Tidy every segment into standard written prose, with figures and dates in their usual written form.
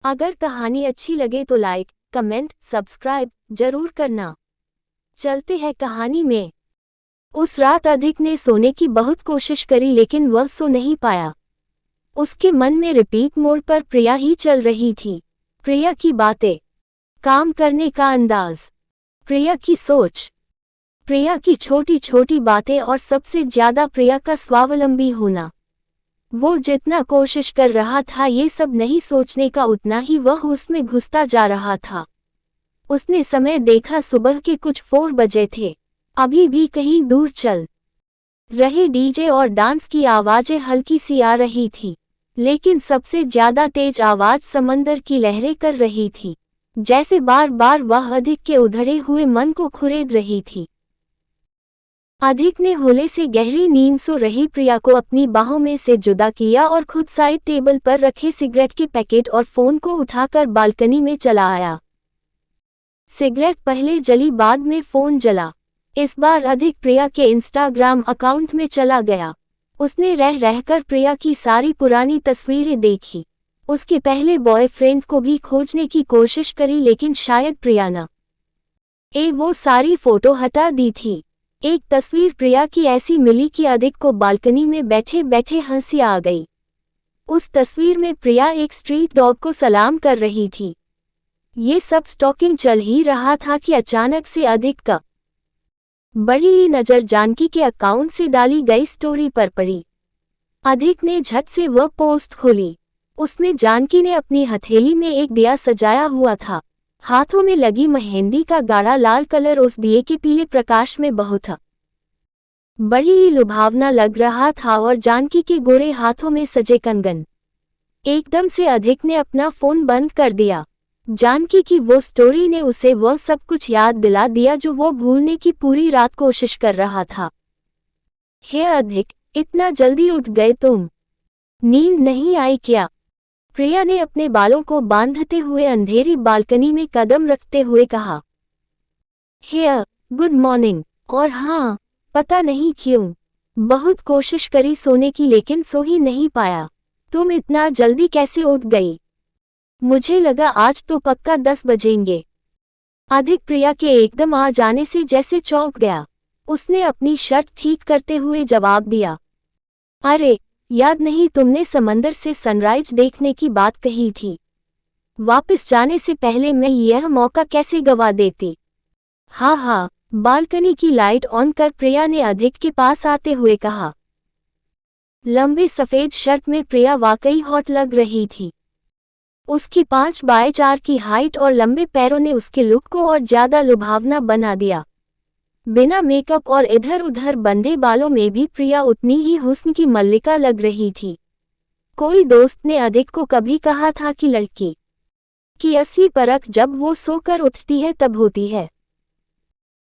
अगर कहानी अच्छी लगे तो लाइक, कमेंट, सब्सक्राइब जरूर करना। चलते हैं कहानी में। उस रात अधिक ने सोने की बहुत कोशिश करी लेकिन वह सो नहीं पाया। उसके मन में रिपीट मोड पर प्रिया ही चल रही थी। प्रिया की बातें, काम करने का अंदाज, प्रिया की सोच, प्रिया की छोटी छोटी बातें और सबसे ज्यादा प्रिया का स्वावलंबी होना। वो जितना कोशिश कर रहा था ये सब नहीं सोचने का, उतना ही वह उसमें घुसता जा रहा था। उसने समय देखा, सुबह के कुछ 4 बजे थे। अभी भी कहीं दूर चल रहे डीजे और डांस की आवाजें हल्की सी आ रही थी, लेकिन सबसे ज्यादा तेज आवाज समंदर की लहरें कर रही थी, जैसे बार बार वह अधिक के उधड़े हुए मन को खुरेद रही थी। अधिक ने होले से गहरी नींद सो रही प्रिया को अपनी बाहों में से जुदा किया और खुद साइड टेबल पर रखे सिगरेट के पैकेट और फोन को उठाकर बालकनी में चला आया। सिगरेट पहले जली, बाद में फोन जला। इस बार अधिक प्रिया के इंस्टाग्राम अकाउंट में चला गया। उसने रह रहकर प्रिया की सारी पुरानी तस्वीरें देखी। उसके पहले बॉयफ्रेंड को भी खोजने की कोशिश करी, लेकिन शायद प्रिया न वो सारी फोटो हटा दी थी। एक तस्वीर प्रिया की ऐसी मिली कि अधिक को बालकनी में बैठे बैठे हंसी आ गई। उस तस्वीर में प्रिया एक स्ट्रीट डॉग को सलाम कर रही थी। ये सब स्टॉकिंग चल ही रहा था कि अचानक से अधिक का बड़ी नजर जानकी के अकाउंट से डाली गई स्टोरी पर पड़ी। अधिक ने झट से वह पोस्ट खोली। उसमें जानकी ने अपनी हथेली में एक दिया सजाया हुआ था। हाथों में लगी मेहंदी का गाढ़ा लाल कलर उस दिए के पीले प्रकाश में बहुत बड़ी ही लुभावना लग रहा था, और जानकी के गोरे हाथों में सजे कंगन। एकदम से अधिक ने अपना फोन बंद कर दिया। जानकी की वो स्टोरी ने उसे वह सब कुछ याद दिला दिया जो वो भूलने की पूरी रात कोशिश कर रहा था। हे अधिक, इतना जल्दी उठ गए तुम? नींद नहीं आई क्या? प्रिया ने अपने बालों को बांधते हुए अंधेरी बालकनी में कदम रखते हुए कहा। हे गुड मॉर्निंग। और हाँ, पता नहीं क्यों बहुत कोशिश करी सोने की लेकिन सो ही नहीं पाया। तुम इतना जल्दी कैसे उठ गई? मुझे लगा आज तो पक्का 10 बजेंगे। अधिक प्रिया के एकदम आ जाने से जैसे चौंक गया। उसने अपनी शर्ट ठीक करते हुए जवाब दिया, अरे याद नहीं, तुमने समंदर से सनराइज देखने की बात कही थी। वापस जाने से पहले मैं यह मौका कैसे गवा देती। हाँ, बालकनी की लाइट ऑन कर प्रिया ने अधिक के पास आते हुए कहा। लंबे सफेद शर्ट में प्रिया वाकई हॉट लग रही थी। उसकी 5 बाय 4 की हाइट और लंबे पैरों ने उसके लुक को और ज्यादा लुभावना बना दिया। बिना मेकअप और इधर उधर बंधे बालों में भी प्रिया उतनी ही हुस्न की मल्लिका लग रही थी। कोई दोस्त ने अधिक को कभी कहा था कि लड़की की असली परख जब वो सोकर उठती है तब होती है।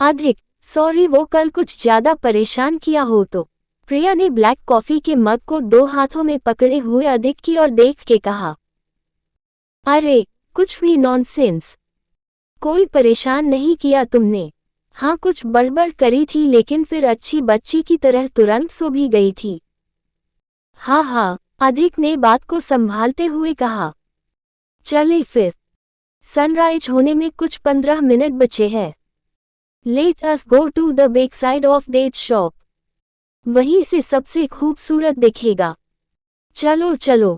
अधिक, सॉरी, वो कल कुछ ज्यादा परेशान किया हो तो? प्रिया ने ब्लैक कॉफी के मग को 2 हाथों में पकड़े हुए अधिक की ओर देख के कहा। अरे कुछ भी नॉनसेंस, कोई परेशान नहीं किया तुमने। हाँ, कुछ बड़बड़ करी थी लेकिन फिर अच्छी बच्ची की तरह तुरंत सो भी गई थी। हाँ, अधिक ने बात को संभालते हुए कहा। चले फिर, सनराइज होने में कुछ 15 मिनट बचे हैं। Let us go to the back side of that shop. वहीं से सबसे खूबसूरत दिखेगा। चलो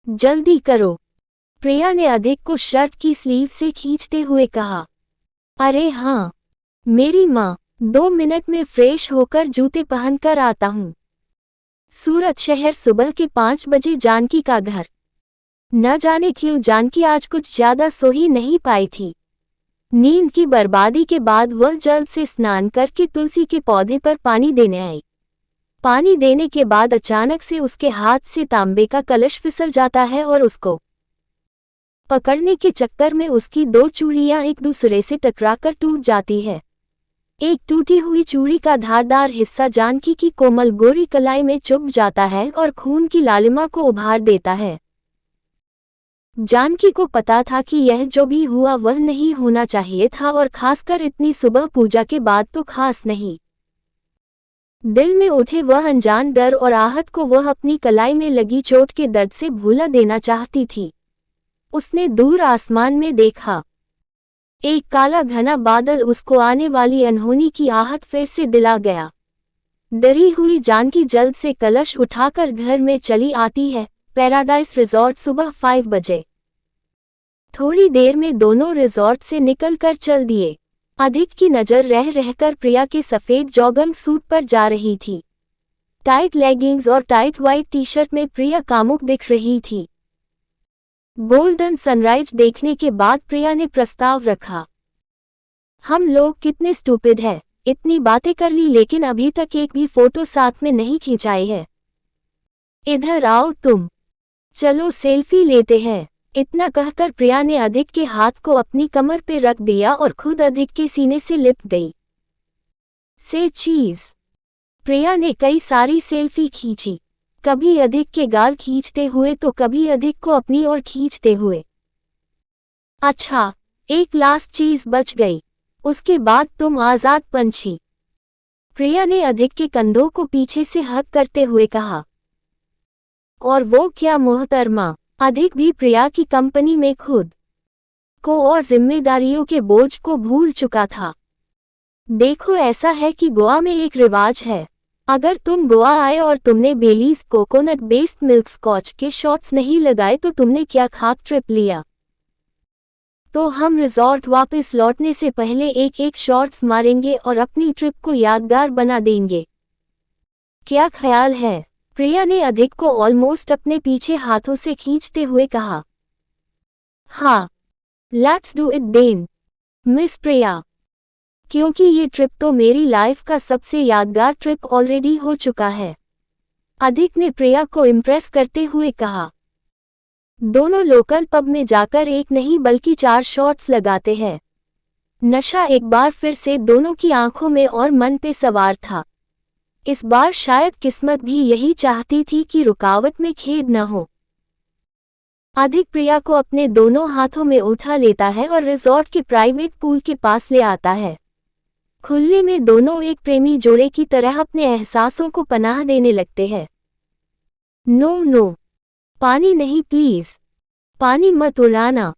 जल्दी करो। प्रिया ने अधिक को शर्ट की स्लीव से खींचते हुए कहा। अरे हाँ मेरी माँ, 2 मिनट में फ्रेश होकर जूते पहनकर आता हूँ। सूरत शहर, सुबह के 5 बजे जानकी का घर। न जाने क्यों जानकी आज कुछ ज्यादा सो ही नहीं पाई थी। नींद की बर्बादी के बाद वह जल्द से स्नान करके तुलसी के पौधे पर पानी देने आई। पानी देने के बाद अचानक से उसके हाथ से तांबे का कलश फिसल जाता है और उसको पकड़ने के चक्कर में उसकी 2 चूड़ियां एक दूसरे से टकराकर टूट जाती है। एक टूटी हुई चूड़ी का धारदार हिस्सा जानकी की कोमल गोरी कलाई में चुभ जाता है और खून की लालिमा को उभार देता है। जानकी को पता था कि यह जो भी हुआ वह नहीं होना चाहिए था, और खासकर इतनी सुबह पूजा के बाद तो खास नहीं। दिल में उठे वह अनजान डर और आहत को वह अपनी कलाई में लगी चोट के दर्द से भूला देना चाहती थी। उसने दूर आसमान में देखा। एक काला घना बादल उसको आने वाली अनहोनी की आहट फिर से दिला गया। डरी हुई जानकी जल्द से कलश उठाकर घर में चली आती है। पैराडाइज रिजॉर्ट सुबह 5 बजे। थोड़ी देर में दोनों रिजॉर्ट से निकलकर चल दिए। अधिक की नज़र रह रहकर प्रिया के सफ़ेद जॉगिंग सूट पर जा रही थी। टाइट लेगिंग्स और टाइट वाइट टी शर्ट में प्रिया कामुक दिख रही थी। गोल्डन सनराइज देखने के बाद प्रिया ने प्रस्ताव रखा, हम लोग कितने स्टूपिड है, इतनी बातें कर ली लेकिन अभी तक एक भी फोटो साथ में नहीं खिंचाई है। इधर आओ तुम, चलो सेल्फी लेते हैं। इतना कहकर प्रिया ने अधिक के हाथ को अपनी कमर पे रख दिया और खुद अधिक के सीने से लिपट गई। से चीज। प्रिया ने कई सारी सेल्फी खींची, कभी अधिक के गाल खींचते हुए तो कभी अधिक को अपनी ओर खींचते हुए। अच्छा, एक लास्ट चीज बच गई, उसके बाद तुम आजाद पंछी। प्रिया ने अधिक के कंधों को पीछे से हग करते हुए कहा। और वो क्या मोहतरमा। अधिक भी प्रिया की कंपनी में खुद को और जिम्मेदारियों के बोझ को भूल चुका था। देखो, ऐसा है कि गोवा में एक रिवाज है, अगर तुम गोवा आए और तुमने बेलीज कोकोनट बेस्ड मिल्क स्कॉच के शॉट्स नहीं लगाए तो तुमने क्या खाक ट्रिप लिया। तो हम रिजॉर्ट वापस लौटने से पहले एक एक शॉट्स मारेंगे और अपनी ट्रिप को यादगार बना देंगे। क्या ख्याल है? प्रिया ने अधिक को ऑलमोस्ट अपने पीछे हाथों से खींचते हुए कहा। हाँ, let's do it then, miss Priya. क्योंकि ये ट्रिप तो मेरी लाइफ का सबसे यादगार ट्रिप ऑलरेडी हो चुका है। अधिक ने प्रिया को इम्प्रेस करते हुए कहा। दोनों लोकल पब में जाकर एक नहीं बल्कि 4 शॉट्स लगाते हैं। नशा एक बार फिर से दोनों की आंखों में और मन पे सवार था। इस बार शायद किस्मत भी यही चाहती थी कि रुकावट में खेद न हो। अधिक प्रिया को अपने दोनों हाथों में उठा लेता है और रिजॉर्ट के प्राइवेट पूल के पास ले आता है। खुले में दोनों एक प्रेमी जोड़े की तरह अपने एहसासों को पनाह देने लगते हैं। नो नो, पानी नहीं प्लीज, पानी मत उड़ाना।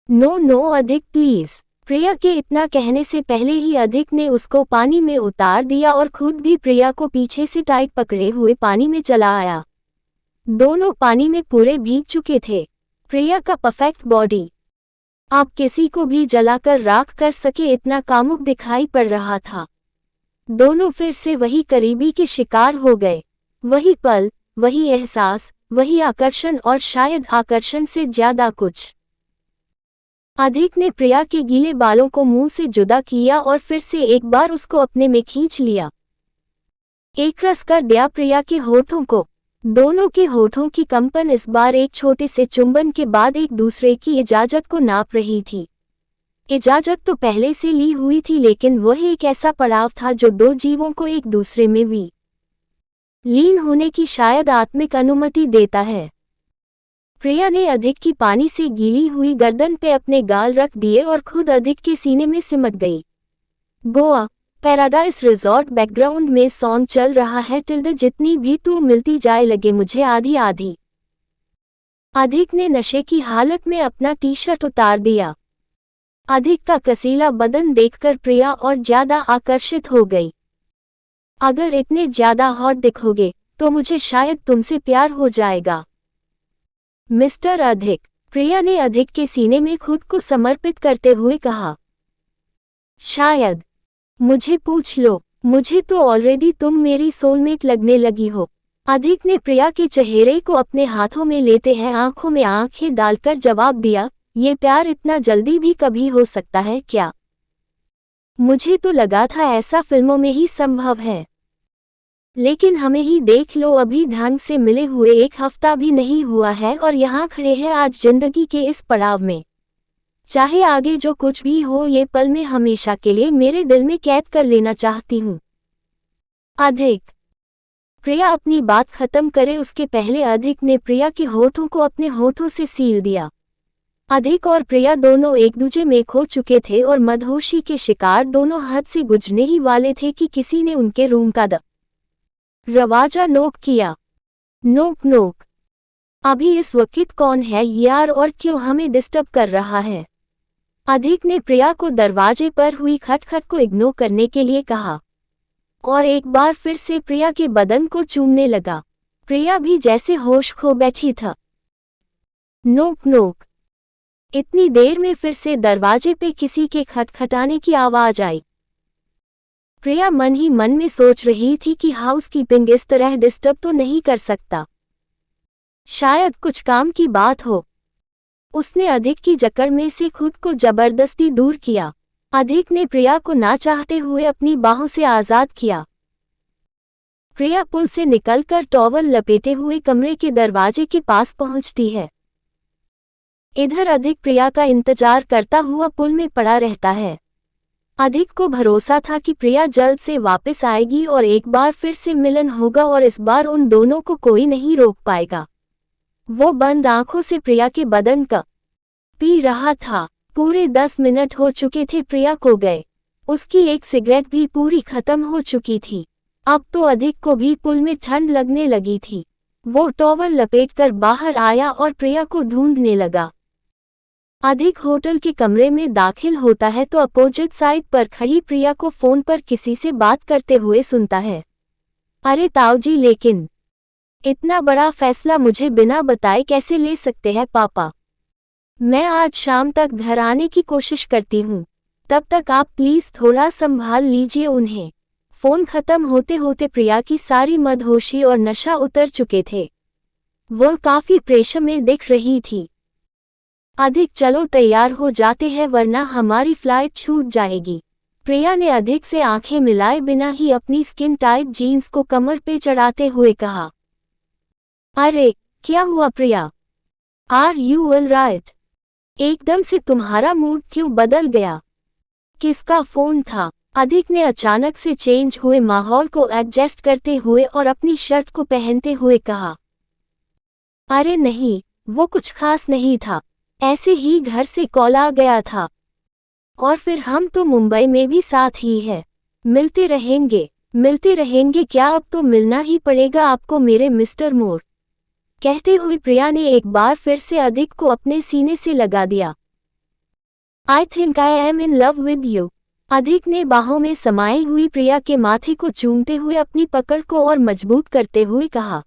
नो नो अधिक प्लीज। प्रिया के इतना कहने से पहले ही अधिक ने उसको पानी में उतार दिया और खुद भी प्रिया को पीछे से टाइट पकड़े हुए पानी में चला आया। दोनों पानी में पूरे भीग चुके थे। प्रिया का परफेक्ट बॉडी अब किसी को भी जलाकर राख कर सके इतना कामुक दिखाई पड़ रहा था। दोनों फिर से वही करीबी के शिकार हो गए। वही पल, वही एहसास, वही आकर्षण और शायद आकर्षण से ज्यादा कुछ। अधिक ने प्रिया के गीले बालों को मुंह से जुदा किया और फिर से एक बार उसको अपने में खींच लिया। एक रस कर दिया प्रिया के होठों को। दोनों के होठों की कंपन इस बार एक छोटे से चुंबन के बाद एक दूसरे की इजाजत को नाप रही थी। इजाजत तो पहले से ली हुई थी लेकिन वह एक ऐसा पड़ाव था जो दो जीवों को एक दूसरे में लीन होने की शायद आत्मिक अनुमति देता है। प्रिया ने अधिक की पानी से गीली हुई गर्दन पे अपने गाल रख दिए और खुद अधिक के सीने में सिमट गई। गोवा पैराडाइज रिजॉर्ट बैकग्राउंड में सॉन्ग चल रहा है। टिल्ड जितनी भी तू मिलती जाए लगे मुझे आधी आधी। अधिक ने नशे की हालत में अपना टी शर्ट उतार दिया। अधिक का कसीला बदन देखकर प्रिया और ज्यादा आकर्षित हो गई। अगर इतने ज्यादा हॉट दिखोगे तो मुझे शायद तुमसे प्यार हो जाएगा मिस्टर अधिक। प्रिया ने अधिक के सीने में खुद को समर्पित करते हुए कहा। शायद। मुझे पूछ लो, मुझे तो ऑलरेडी तुम मेरी सोलमेट लगने लगी हो। अधिक ने प्रिया के चेहरे को अपने हाथों में लेते हैं आंखों में आंखें डालकर जवाब दिया, ये प्यार इतना जल्दी भी कभी हो सकता है क्या? मुझे तो लगा था ऐसा फिल्मों में ही संभव है। लेकिन हमें ही देख लो, अभी ढंग से मिले हुए 1 हफ्ता भी नहीं हुआ है और यहाँ खड़े हैं आज जिंदगी के इस पड़ाव में। चाहे आगे जो कुछ भी हो ये पल में हमेशा के लिए मेरे दिल में कैद कर लेना चाहती हूँ। अधिक। प्रिया अपनी बात खत्म करे उसके पहले अधिक ने प्रिया के होठों को अपने होठों से सील दिया। अधिक और प्रिया दोनों एक दूसरे में खो चुके थे और मदहोशी के शिकार दोनों हद से गुजरने ही वाले थे कि किसी ने उनके रूम का दरवाजा नोक किया। नोक नोक। अभी इस वक्त कौन है यार और क्यों हमें डिस्टर्ब कर रहा है? अधिक ने प्रिया को दरवाजे पर हुई खटखट को इग्नोर करने के लिए कहा और एक बार फिर से प्रिया के बदन को चूमने लगा। प्रिया भी जैसे होश खो बैठी था। नोक नोक। इतनी देर में फिर से दरवाजे पे किसी के खटखटाने की आवाज आई। प्रिया मन ही मन में सोच रही थी कि हाउसकीपिंग इस तरह डिस्टर्ब तो नहीं कर सकता, शायद कुछ काम की बात हो। उसने अधिक की जकड़ में से खुद को जबरदस्ती दूर किया। अधिक ने प्रिया को ना चाहते हुए अपनी बाहों से आजाद किया। प्रिया पुल से निकलकर टॉवल लपेटे हुए कमरे के दरवाजे के पास पहुंचती है। इधर अधिक प्रिया का इंतजार करता हुआ पुल में पड़ा रहता है। अधिक को भरोसा था कि प्रिया जल्द से वापस आएगी और एक बार फिर से मिलन होगा और इस बार उन दोनों को कोई नहीं रोक पाएगा। वो बंद आंखों से प्रिया के बदन का पी रहा था। पूरे 10 मिनट हो चुके थे प्रिया को गए। उसकी एक सिगरेट भी पूरी खत्म हो चुकी थी। अब तो अधिक को भी पुल में ठंड लगने लगी थी। वो टॉवल लपेटकर बाहर आया और प्रिया को ढूंढने लगा। अधिक होटल के कमरे में दाखिल होता है तो अपोजिट साइड पर खड़ी प्रिया को फोन पर किसी से बात करते हुए सुनता है। अरे ताऊजी, लेकिन इतना बड़ा फैसला मुझे बिना बताए कैसे ले सकते हैं पापा? मैं आज शाम तक घर आने की कोशिश करती हूँ, तब तक आप प्लीज थोड़ा संभाल लीजिए उन्हें। फोन खत्म होते होते प्रिया की सारी मदहोशी और नशा उतर चुके थे। वह काफी प्रेशर में दिख रही थी। अधिक, चलो तैयार हो जाते हैं वरना हमारी फ्लाइट छूट जाएगी। प्रिया ने अधिक से आंखें मिलाए बिना ही अपनी स्किन टाइट जीन्स को कमर पे चढ़ाते हुए कहा। अरे क्या हुआ Priya? Are you all right? एकदम से तुम्हारा मूड क्यों बदल गया? किसका फोन था? अधिक ने अचानक से चेंज हुए माहौल को एडजस्ट करते हुए और अपनी शर्ट को पहनते हुए कहा। अरे नहीं, वो कुछ खास नहीं था, ऐसे ही घर से कॉल आ गया था। और फिर हम तो मुंबई में भी साथ ही है, मिलते रहेंगे क्या? अब तो मिलना ही पड़ेगा आपको मेरे मिस्टर मोर। कहते हुए प्रिया ने एक बार फिर से अधिक को अपने सीने से लगा दिया। I think I am in love with you. अधिक ने बाहों में समाई हुई प्रिया के माथे को चूमते हुए अपनी पकड़ को और मजबूत करते हुए कहा,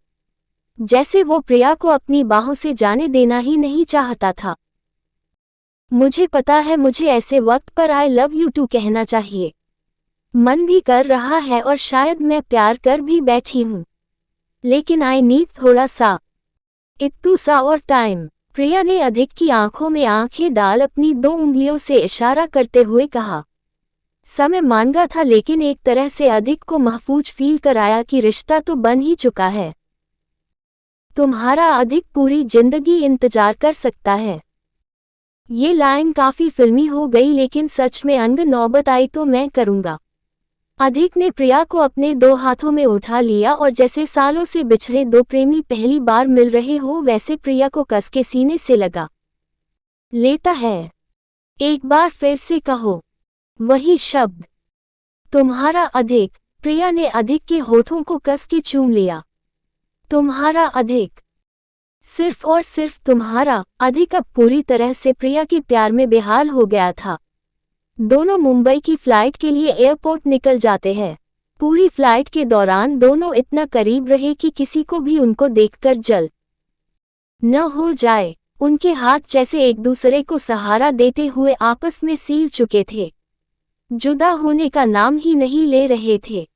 जैसे वो प्रिया को अपनी बाहों से जाने देना ही नहीं चाहता था। मुझे पता है मुझे ऐसे वक्त पर आई लव यू टू कहना चाहिए, मन भी कर रहा है और शायद मैं प्यार कर भी बैठी हूँ, लेकिन आई नीड थोड़ा सा इत्तू सा और टाइम। प्रिया ने अधिक की आंखों में आंखें डाल अपनी 2 उंगलियों से इशारा करते हुए कहा। समय मांगा था लेकिन एक तरह से अधिक को महफूज फील कराया कि रिश्ता तो बन ही चुका है। तुम्हारा अधिक पूरी जिंदगी इंतजार कर सकता है। ये लाइन काफी फिल्मी हो गई लेकिन सच में अंग नौबत आई तो मैं करूंगा। अधिक ने प्रिया को अपने 2 हाथों में उठा लिया और जैसे सालों से बिछड़े 2 प्रेमी पहली बार मिल रहे हो वैसे प्रिया को कस के सीने से लगा लेता है। एक बार फिर से कहो वही शब्द, तुम्हारा अधिक। प्रिया ने अधिक के होठों को कस के चूम लिया। तुम्हारा अधिक, सिर्फ और सिर्फ तुम्हारा। अधिक अब पूरी तरह से प्रिया के प्यार में बेहाल हो गया था। दोनों मुंबई की फ्लाइट के लिए एयरपोर्ट निकल जाते हैं। पूरी फ्लाइट के दौरान दोनों इतना करीब रहे कि किसी को भी उनको देखकर जल न हो जाए। उनके हाथ जैसे एक दूसरे को सहारा देते हुए आपस में सील चुके थे, जुदा होने का नाम ही नहीं ले रहे थे।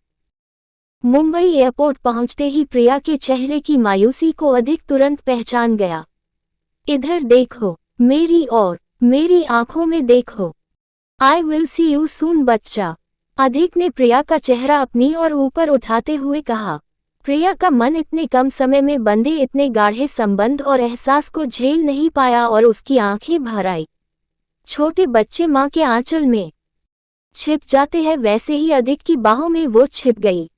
मुंबई एयरपोर्ट पहुंचते ही प्रिया के चेहरे की मायूसी को अधिक तुरंत पहचान गया। इधर देखो मेरी और मेरी आंखों में देखो। I will see you soon बच्चा। अधिक ने प्रिया का चेहरा अपनी ओर ऊपर उठाते हुए कहा। प्रिया का मन इतने कम समय में बंधे इतने गाढ़े संबंध और एहसास को झेल नहीं पाया और उसकी आंखें भर आई। छोटे बच्चे माँ के आंचल में छिप जाते हैं वैसे ही अधिक की बाहों में वो छिप गई।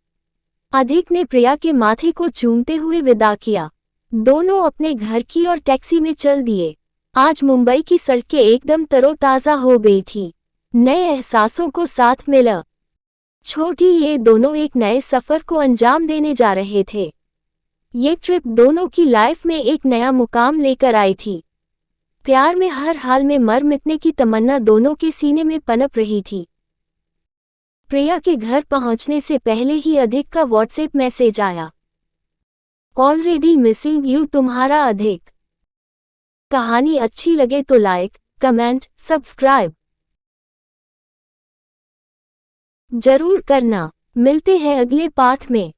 अधिक ने प्रिया के माथे को चूमते हुए विदा किया। दोनों अपने घर की और टैक्सी में चल दिए। आज मुंबई की सड़कें एकदम तरोताज़ा हो गई थी, नए एहसासों को साथ मिला। छोटी ये दोनों एक नए सफर को अंजाम देने जा रहे थे। ये ट्रिप दोनों की लाइफ में एक नया मुकाम लेकर आई थी। प्यार में हर हाल में मर मिटने की तमन्ना दोनों के सीने में पनप रही थी। प्रिया के घर पहुंचने से पहले ही अधिक का व्हाट्सएप मैसेज आया। ऑलरेडी मिसिंग यू तुम्हारा अधिक। कहानी अच्छी लगे तो लाइक, कमेंट, सब्सक्राइब जरूर करना। मिलते हैं अगले पार्ट में।